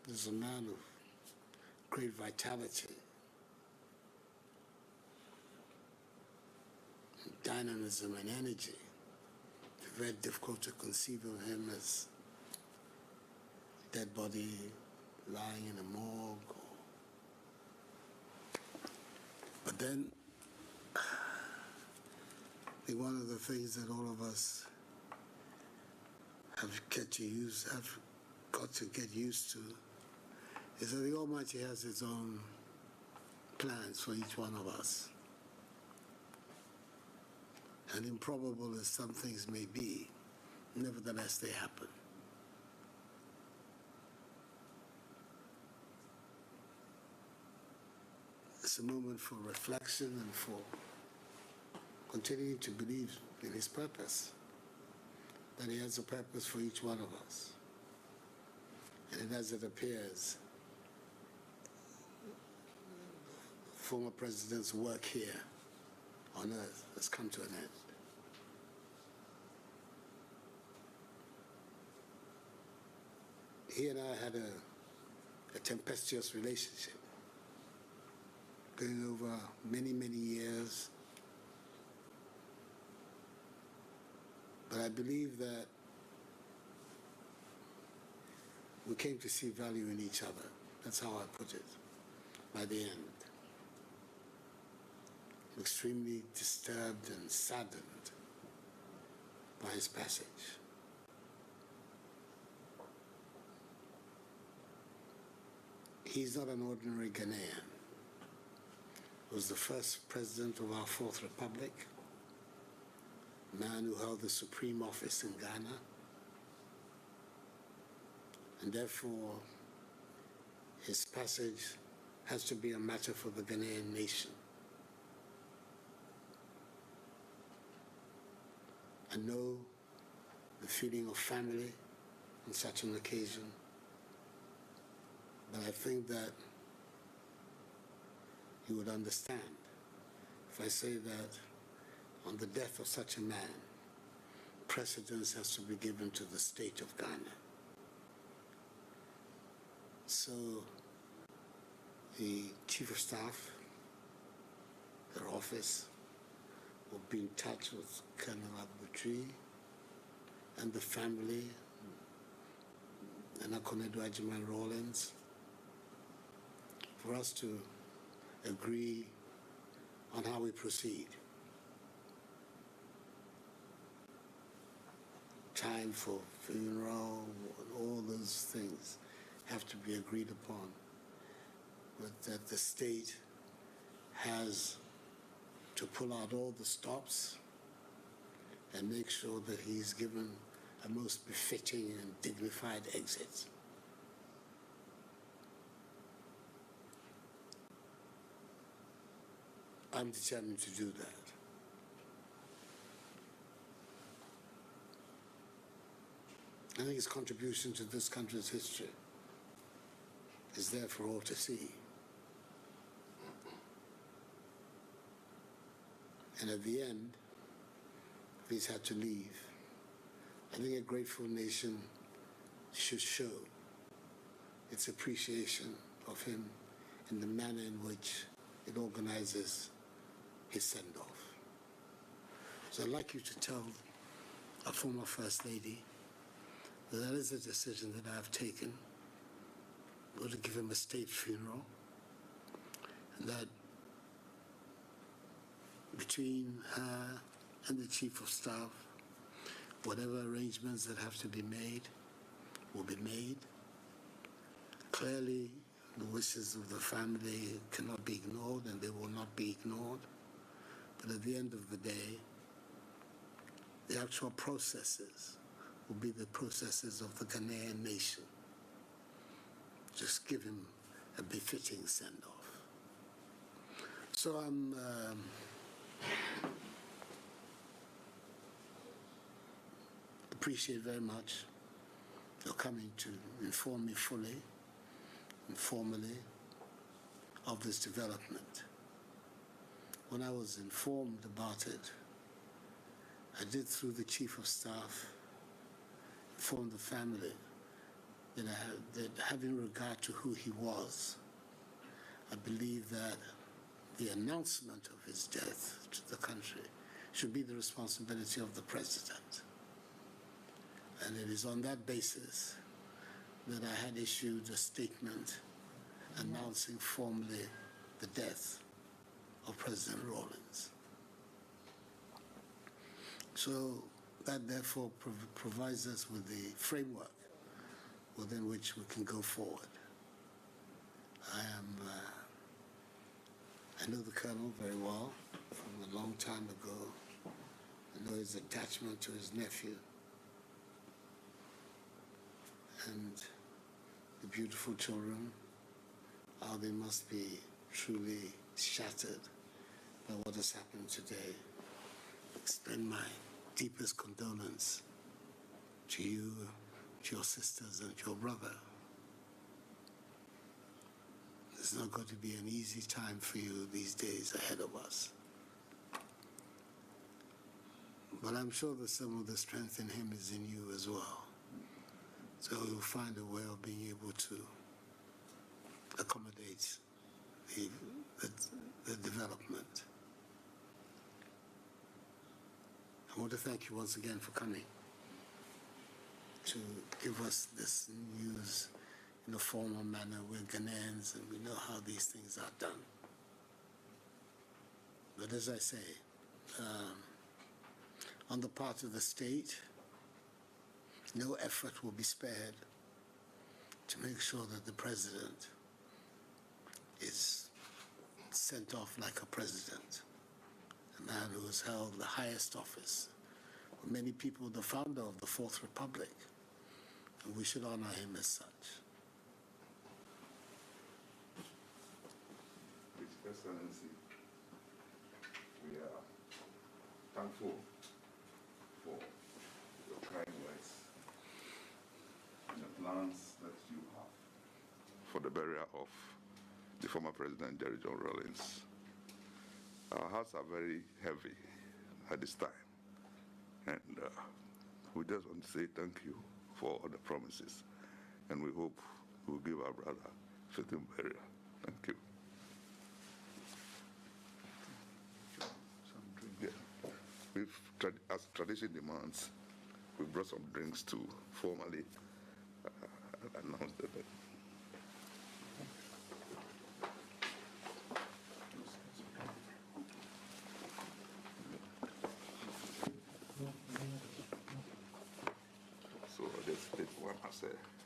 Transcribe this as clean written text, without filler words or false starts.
He's a man of great vitality, dynamism and energy. It's very difficult to conceive of him as a dead body lying in a morgue. But then, I think one of the things that all of us have got to get used to is that the Almighty has His own plans for each one of us. And improbable as some things may be, nevertheless they happen. It's a moment for reflection and for continuing to believe in His purpose, that He has a purpose for each one of us. And as it appears, former president's work here on earth has come to an end. He and I had a tempestuous relationship going over many, many years. But I believe that we came to see value in each other. That's how I put it, by the end. I'm extremely disturbed and saddened by his passage. He's not an ordinary Ghanaian. He was the first president of our Fourth Republic, a man who held the supreme office in Ghana, and therefore his passage has to be a matter for the Ghanaian nation. I know the feeling of family on such an occasion, but I think that you would understand if I say that on the death of such a man, precedence has to be given to the state of Ghana. So the Chief of Staff, their office, will be in touch with Colonel Abutri and the family, and Akufo-Addo Agyemang Rawlings, for us to agree on how we proceed. Time for funeral, all those things have to be agreed upon, but that the state has to pull out all the stops and make sure that he's given a most befitting and dignified exit. I'm determined to do that. I think his contribution to this country's history is there for all to see. And at the end, if he's had to leave, I think a grateful nation should show its appreciation of him in the manner in which it organizes his send-off. So I'd like you to tell our former First Lady that is a decision that I've taken. We're going to give him a state funeral, and that between her and the Chief of Staff, whatever arrangements that have to be made will be made. Clearly, the wishes of the family cannot be ignored, and they will not be ignored. But at the end of the day, the actual processes will be the processes of the Ghanaian nation. Just give him a befitting send-off. So I'm appreciate very much your coming to inform me fully and formally of this development. When I was informed about it, I did, through the Chief of Staff, inform the family that having regard to who he was, I believe that the announcement of his death to the country should be the responsibility of the president. And it is on that basis that I had issued a statement announcing formally the death of President Rawlings. So that therefore provides us with the framework within which we can go forward. I know the Colonel very well from a long time ago. I know his attachment to his nephew and the beautiful children, how they must be truly shattered by what has happened today. I extend my deepest condolence to you, to your sisters, and to your brother. It's not going to be an easy time for you these days ahead of us. But I'm sure that some of the strength in him is in you as well. So you'll find a way of being able to accommodate the development. I want to thank you once again for coming to give us this news in a formal manner. We're Ghanaians and we know how these things are done. But as I say, on the part of the state, no effort will be spared to make sure that the president is sent off like a president, a man who has held the highest office. For many people, the founder of the Fourth Republic, and we should honor him as such. His Excellency, we are thankful for your kind words and the plans that you have for the burial of the former President Jerry John Rawlings. Our hearts are very heavy at this time, and we just want to say thank you for all the promises, and we hope we'll give our brother fitting burial. Thank you. Yeah. As tradition demands, we brought some drinks to formally announce the death. So let's take one as a